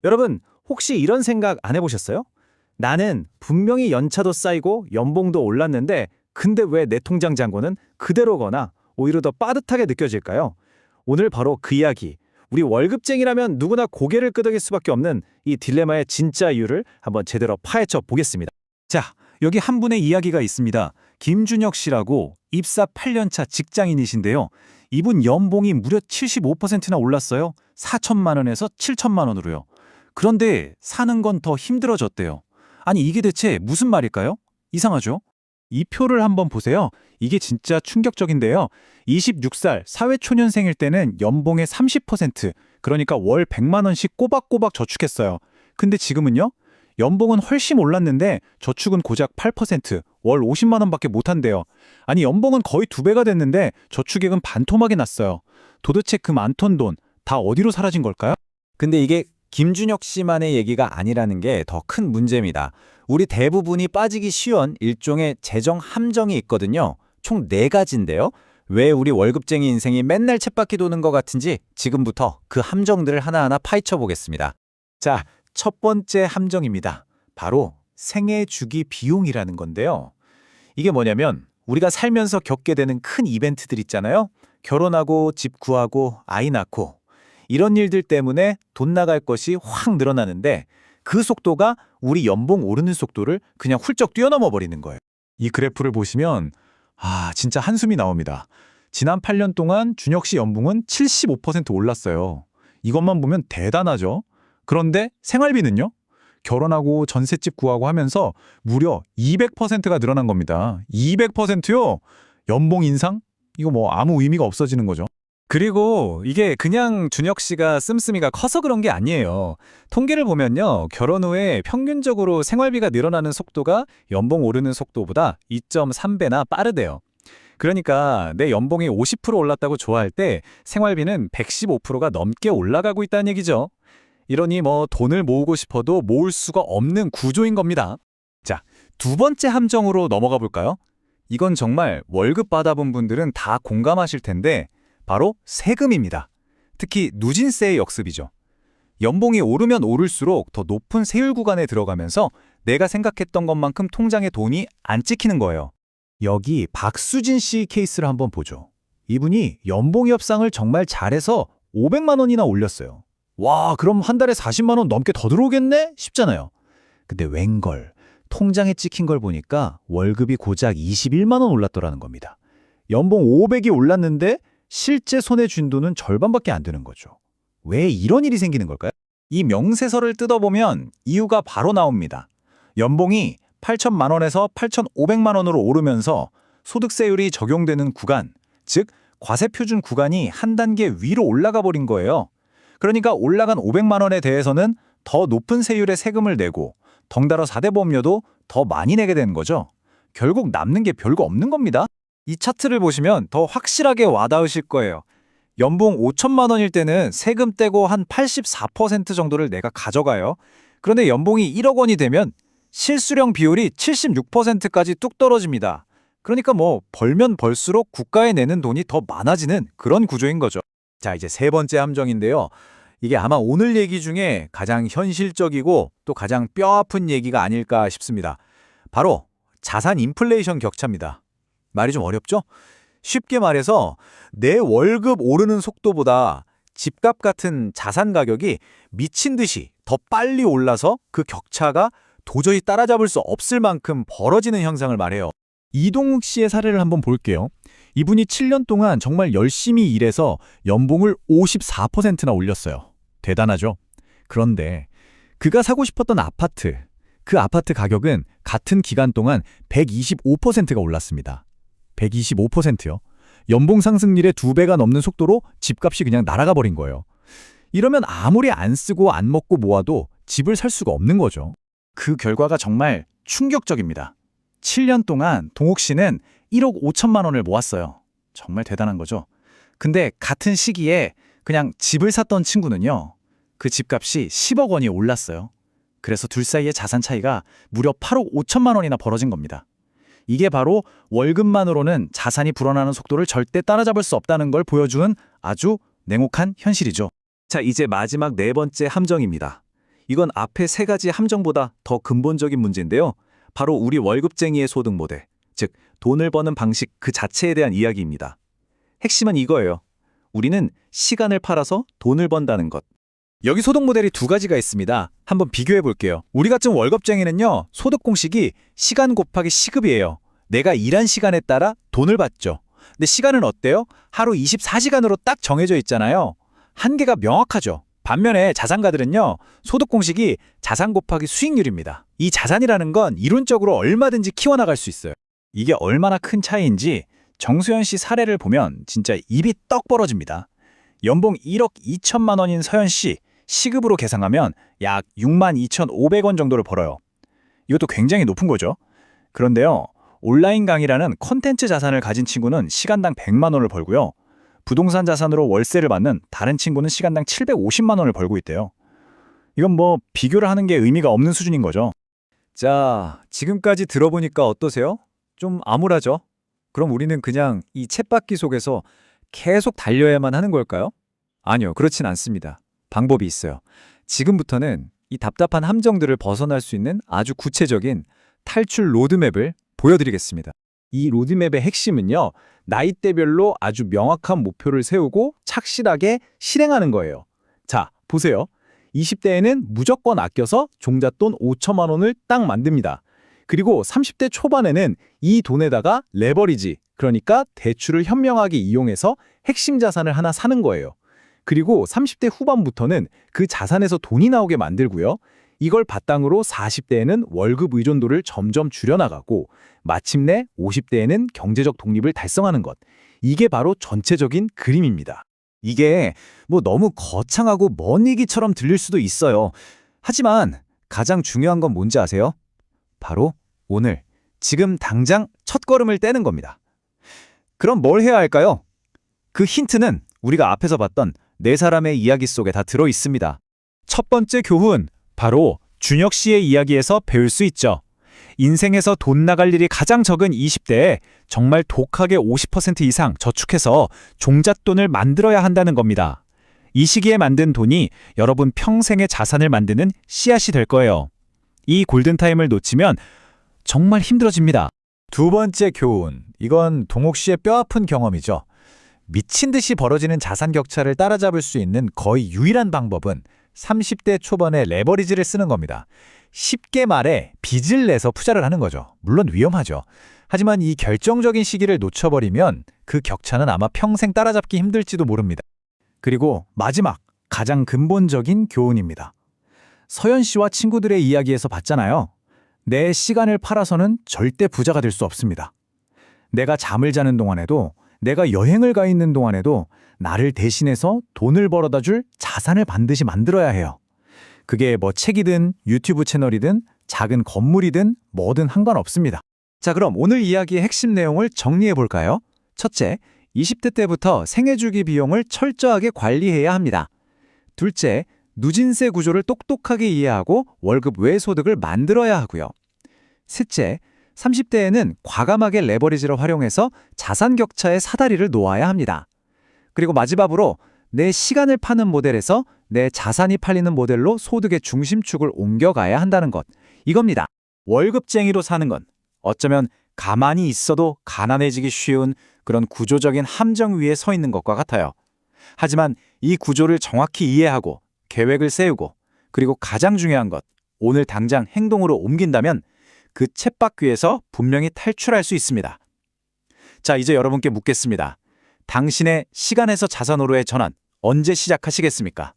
여러분, 혹시 이런 생각 안 해보셨어요? 나는 분명히 연차도 쌓이고 연봉도 올랐는데 근데 왜 내 통장 잔고는 그대로거나 오히려 더 빠듯하게 느껴질까요? 오늘 바로 그 이야기, 우리 월급쟁이라면 누구나 고개를 끄덕일 수밖에 없는 이 딜레마의 진짜 이유를 한번 제대로 파헤쳐 보겠습니다. 자, 여기 한 분의 이야기가 있습니다. 김준혁 씨라고 입사 8년차 직장인이신데요. 이분 연봉이 무려 75%나 올랐어요. 4천만 원에서 7천만 원으로요. 그런데 사는 건 더 힘들어졌대요. 아니 이게 대체 무슨 말일까요? 이상하죠? 이 표를 한번 보세요. 이게 진짜 충격적인데요. 26살 사회초년생일 때는 연봉의 30%, 그러니까 월 100만 원씩 꼬박꼬박 저축했어요. 근데 지금은요? 연봉은 훨씬 올랐는데 저축은 고작 8%, 월 50만 원밖에 못한대요. 아니 연봉은 거의 2배가 됐는데 저축액은 반토막이 났어요. 도대체 그 많던 돈 다 어디로 사라진 걸까요? 근데 이게 김준혁 씨만의 얘기가 아니라는 게 더 큰 문제입니다. 우리 대부분이 빠지기 쉬운 일종의 재정 함정이 있거든요. 총 4가지인데요. 왜 우리 월급쟁이 인생이 맨날 쳇바퀴 도는 것 같은지 지금부터 그 함정들을 하나하나 파헤쳐 보겠습니다. 자, 첫 번째 함정입니다. 바로 생애 주기 비용이라는 건데요. 이게 뭐냐면 우리가 살면서 겪게 되는 큰 이벤트들 있잖아요. 결혼하고 집 구하고 아이 낳고 이런 일들 때문에 돈 나갈 것이 확 늘어나는데 그 속도가 우리 연봉 오르는 속도를 그냥 훌쩍 뛰어넘어 버리는 거예요. 이 그래프를 보시면 진짜 한숨이 나옵니다. 지난 8년 동안 준혁 씨 연봉은 75% 올랐어요. 이것만 보면 대단하죠. 그런데 생활비는요? 결혼하고 전셋집 구하고 하면서 무려 200%가 늘어난 겁니다. 200%요? 연봉 인상? 이거 뭐 아무 의미가 없어지는 거죠. 그리고 이게 그냥 준혁 씨가 씀씀이가 커서 그런 게 아니에요. 통계를 보면요. 결혼 후에 평균적으로 생활비가 늘어나는 속도가 연봉 오르는 속도보다 2.3배나 빠르대요. 그러니까 내 연봉이 50% 올랐다고 좋아할 때 생활비는 115%가 넘게 올라가고 있다는 얘기죠. 이러니 뭐 돈을 모으고 싶어도 모을 수가 없는 구조인 겁니다. 자, 두 번째 함정으로 넘어가 볼까요? 이건 정말 월급 받아본 분들은 다 공감하실 텐데 바로 세금입니다. 특히 누진세의 역습이죠. 연봉이 오르면 오를수록 더 높은 세율 구간에 들어가면서 내가 생각했던 것만큼 통장에 돈이 안 찍히는 거예요. 여기 박수진 씨 케이스를 한번 보죠. 이분이 연봉 협상을 정말 잘해서 500만 원이나 올렸어요. 와, 그럼 한 달에 40만 원 넘게 더 들어오겠네? 싶잖아요. 근데 웬걸, 통장에 찍힌 걸 보니까 월급이 고작 21만 원 올랐더라는 겁니다. 연봉 500이 올랐는데 실제 손에 쥔 돈은 절반밖에 안 되는 거죠. 왜 이런 일이 생기는 걸까요? 이 명세서를 뜯어보면 이유가 바로 나옵니다. 연봉이 8천만 원에서 8,500만 원으로 오르면서 소득세율이 적용되는 구간, 즉 과세표준 구간이 한 단계 위로 올라가 버린 거예요. 그러니까 올라간 500만 원에 대해서는 더 높은 세율의 세금을 내고 덩달아 4대 보험료도 더 많이 내게 되는 거죠. 결국 남는 게 별거 없는 겁니다. 이 차트를 보시면 더 확실하게 와닿으실 거예요. 연봉 5천만 원일 때는 세금 떼고 한 84% 정도를 내가 가져가요. 그런데 연봉이 1억 원이 되면 실수령 비율이 76%까지 뚝 떨어집니다. 그러니까 뭐 벌면 벌수록 국가에 내는 돈이 더 많아지는 그런 구조인 거죠. 자, 이제 세 번째 함정인데요. 이게 아마 오늘 얘기 중에 가장 현실적이고 또 가장 뼈아픈 얘기가 아닐까 싶습니다. 바로 자산 인플레이션 격차입니다. 말이 좀 어렵죠? 쉽게 말해서 내 월급 오르는 속도보다 집값 같은 자산 가격이 미친 듯이 더 빨리 올라서 그 격차가 도저히 따라잡을 수 없을 만큼 벌어지는 현상을 말해요. 이동욱 씨의 사례를 한번 볼게요. 이분이 7년 동안 정말 열심히 일해서 연봉을 54%나 올렸어요. 대단하죠? 그런데 그가 사고 싶었던 아파트, 그 아파트 가격은 같은 기간 동안 125%가 올랐습니다. 125%요. 연봉 상승률의 2배가 넘는 속도로 집값이 그냥 날아가 버린 거예요. 이러면 아무리 안 쓰고 안 먹고 모아도 집을 살 수가 없는 거죠. 그 결과가 정말 충격적입니다. 7년 동안 동욱 씨는 1억 5천만 원을 모았어요. 정말 대단한 거죠. 근데 같은 시기에 그냥 집을 샀던 친구는요. 그 집값이 10억 원이 올랐어요. 그래서 둘 사이의 자산 차이가 무려 8억 5천만 원이나 벌어진 겁니다. 이게 바로 월급만으로는 자산이 불어나는 속도를 절대 따라잡을 수 없다는 걸 보여주는 아주 냉혹한 현실이죠. 자, 이제 마지막 네 번째 함정입니다. 이건 앞에 세 가지 함정보다 더 근본적인 문제인데요. 바로 우리 월급쟁이의 소득 모델, 즉 돈을 버는 방식 그 자체에 대한 이야기입니다. 핵심은 이거예요. 우리는 시간을 팔아서 돈을 번다는 것. 여기 소득 모델이 두 가지가 있습니다. 한번 비교해 볼게요. 우리 같은 월급쟁이는요, 소득 공식이 시간 곱하기 시급이에요. 내가 일한 시간에 따라 돈을 받죠. 근데 시간은 어때요? 하루 24시간으로 딱 정해져 있잖아요. 한계가 명확하죠. 반면에 자산가들은요, 소득 공식이 자산 곱하기 수익률입니다. 이 자산이라는 건 이론적으로 얼마든지 키워나갈 수 있어요. 이게 얼마나 큰 차이인지 정수현 씨 사례를 보면 진짜 입이 떡 벌어집니다. 연봉 1억 2천만 원인 서현 씨, 시급으로 계산하면 약 6만 2,500원 정도를 벌어요. 이것도 굉장히 높은 거죠. 그런데요, 온라인 강의라는 콘텐츠 자산을 가진 친구는 시간당 100만 원을 벌고요. 부동산 자산으로 월세를 받는 다른 친구는 시간당 750만 원을 벌고 있대요. 이건 뭐 비교를 하는 게 의미가 없는 수준인 거죠. 자, 지금까지 들어보니까 어떠세요? 좀 암울하죠? 그럼 우리는 그냥 이 쳇바퀴 속에서 계속 달려야만 하는 걸까요? 아니요, 그렇진 않습니다. 방법이 있어요. 지금부터는 이 답답한 함정들을 벗어날 수 있는 아주 구체적인 탈출 로드맵을 보여드리겠습니다. 이 로드맵의 핵심은요, 나이대별로 아주 명확한 목표를 세우고 착실하게 실행하는 거예요. 자, 보세요. 20대에는 무조건 아껴서 종잣돈 5천만 원을 딱 만듭니다. 그리고 30대 초반에는 이 돈에다가 레버리지, 그러니까 대출을 현명하게 이용해서 핵심 자산을 하나 사는 거예요. 그리고 30대 후반부터는 그 자산에서 돈이 나오게 만들고요. 이걸 바탕으로 40대에는 월급 의존도를 점점 줄여나가고 마침내 50대에는 경제적 독립을 달성하는 것. 이게 바로 전체적인 그림입니다. 이게 뭐 너무 거창하고 먼 얘기처럼 들릴 수도 있어요. 하지만 가장 중요한 건 뭔지 아세요? 바로 오늘, 지금 당장 첫걸음을 떼는 겁니다. 그럼 뭘 해야 할까요? 그 힌트는 우리가 앞에서 봤던 네 사람의 이야기 속에 다 들어 있습니다. 첫 번째 교훈, 바로 준혁 씨의 이야기에서 배울 수 있죠. 인생에서 돈 나갈 일이 가장 적은 20대에 정말 독하게 50% 이상 저축해서 종잣돈을 만들어야 한다는 겁니다. 이 시기에 만든 돈이 여러분 평생의 자산을 만드는 씨앗이 될 거예요. 이 골든타임을 놓치면 정말 힘들어집니다. 두 번째 교훈, 이건 동욱 씨의 뼈아픈 경험이죠. 미친 듯이 벌어지는 자산 격차를 따라잡을 수 있는 거의 유일한 방법은 30대 초반에 레버리지를 쓰는 겁니다. 쉽게 말해 빚을 내서 투자를 하는 거죠. 물론 위험하죠. 하지만 이 결정적인 시기를 놓쳐버리면 그 격차는 아마 평생 따라잡기 힘들지도 모릅니다. 그리고 마지막, 가장 근본적인 교훈입니다. 서현 씨와 친구들의 이야기에서 봤잖아요. 내 시간을 팔아서는 절대 부자가 될 수 없습니다. 내가 잠을 자는 동안에도, 내가 여행을 가 있는 동안에도 나를 대신해서 돈을 벌어다 줄 자산을 반드시 만들어야 해요. 그게 뭐 책이든 유튜브 채널이든 작은 건물이든 뭐든 상관없습니다. 자, 그럼 오늘 이야기의 핵심 내용을 정리해 볼까요? 첫째, 20대 때부터 생애주기 비용을 철저하게 관리해야 합니다. 둘째, 누진세 구조를 똑똑하게 이해하고 월급 외 소득을 만들어야 하고요. 셋째, 30대에는 과감하게 레버리지를 활용해서 자산 격차의 사다리를 놓아야 합니다. 그리고 마지막으로 내 시간을 파는 모델에서 내 자산이 팔리는 모델로 소득의 중심축을 옮겨가야 한다는 것. 이겁니다. 월급쟁이로 사는 건 어쩌면 가만히 있어도 가난해지기 쉬운 그런 구조적인 함정 위에 서 있는 것과 같아요. 하지만 이 구조를 정확히 이해하고 계획을 세우고 그리고 가장 중요한 것, 오늘 당장 행동으로 옮긴다면 그 쳇바퀴에서 분명히 탈출할 수 있습니다. 자, 이제 여러분께 묻겠습니다. 당신의 시간에서 자산으로의 전환 언제 시작하시겠습니까?